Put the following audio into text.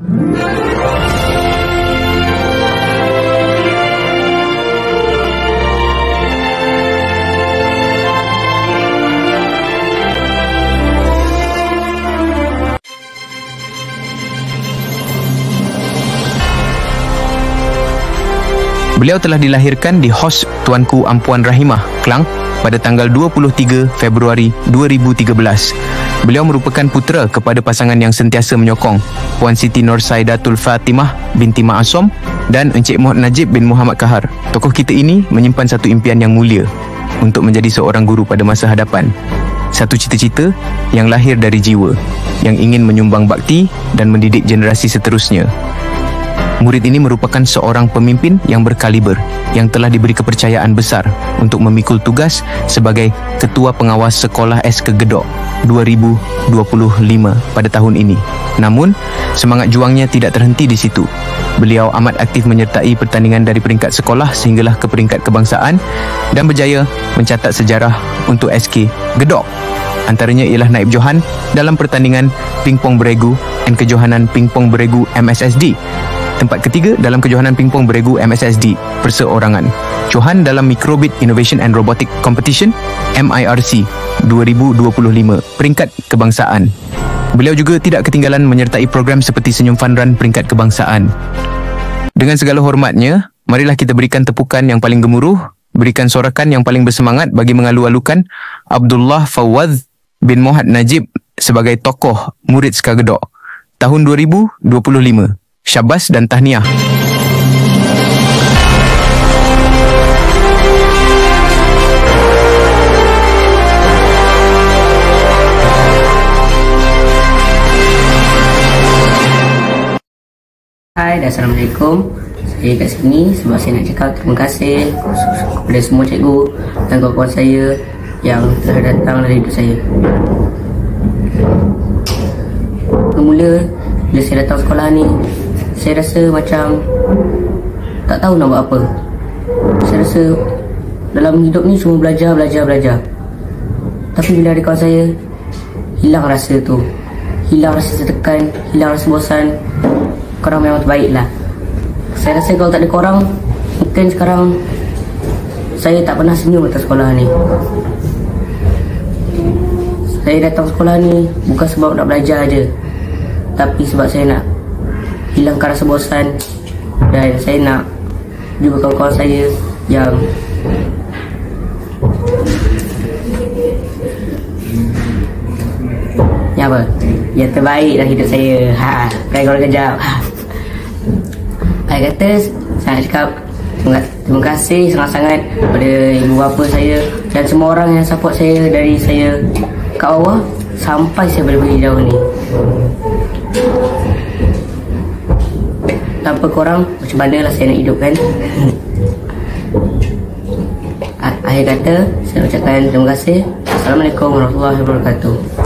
Beliau telah dilahirkan di Hos Tuanku Ampuan Rahimah, Klang pada tanggal 23 Februari 2013. Beliau merupakan putera kepada pasangan yang sentiasa menyokong, Puan Siti Norsaidatul Fatimah binti Ma'asom dan Encik Muhammad Najib bin Muhammad Kahar. Tokoh kita ini menyimpan satu impian yang mulia untuk menjadi seorang guru pada masa hadapan. Satu cita-cita yang lahir dari jiwa, yang ingin menyumbang bakti dan mendidik generasi seterusnya. Murid ini merupakan seorang pemimpin yang berkaliber, yang telah diberi kepercayaan besar untuk memikul tugas sebagai Ketua Pengawas Sekolah SK Gedok 2025 pada tahun ini. Namun, semangat juangnya tidak terhenti di situ. Beliau amat aktif menyertai pertandingan dari peringkat sekolah sehinggalah ke peringkat kebangsaan dan berjaya mencatat sejarah untuk SK Gedok. Antaranya ialah naib johan dalam pertandingan pingpong beregu dan kejohanan pingpong beregu MSSD. Tempat ketiga dalam kejohanan pingpong beregu MSSD perseorangan. Johan dalam Microbit Innovation and Robotic Competition MIRC 2025 peringkat kebangsaan. Beliau juga tidak ketinggalan menyertai program seperti Senyum Fun Run peringkat kebangsaan. Dengan segala hormatnya, marilah kita berikan tepukan yang paling gemuruh, berikan sorakan yang paling bersemangat bagi mengalu-alukan Abdullah Fawaz bin Muhammad Najib sebagai tokoh murid SK Gedok tahun 2025. Syabas dan tahniah. Hai, Assalamualaikum. Saya kat sini sebab saya nak cakap terima kasih kepada semua cikgu dan kawan-kawan saya yang telah datang dari hidup saya. Bermula bila saya datang sekolah ni, saya rasa macam tak tahu nak buat apa. Saya rasa dalam hidup ni cuma belajar. Tapi bila ada kawan saya, hilang rasa tu, hilang rasa tertekan, hilang rasa bosan. Korang memang terbaik lah. Saya rasa kalau tak ada korang, mungkin sekarang saya tak pernah senyum atas sekolah ni. Saya datang sekolah ni bukan sebab nak belajar je, tapi sebab saya nak hilangkan rasa bosan dan saya nak jumpa kawan-kawan saya yang yang terbaik dalam hidup saya. Bukan korang kejap. Saya kata, saya nak cakap terima kasih sangat-sangat kepada ibu bapa saya dan semua orang yang support saya dari saya kat bawah sampai saya boleh pergi jauh ni. Tanpa korang, macam mana lah saya nak hidup kan? Akhir kata, saya ucapkan terima kasih. Assalamualaikum warahmatullahi wabarakatuh.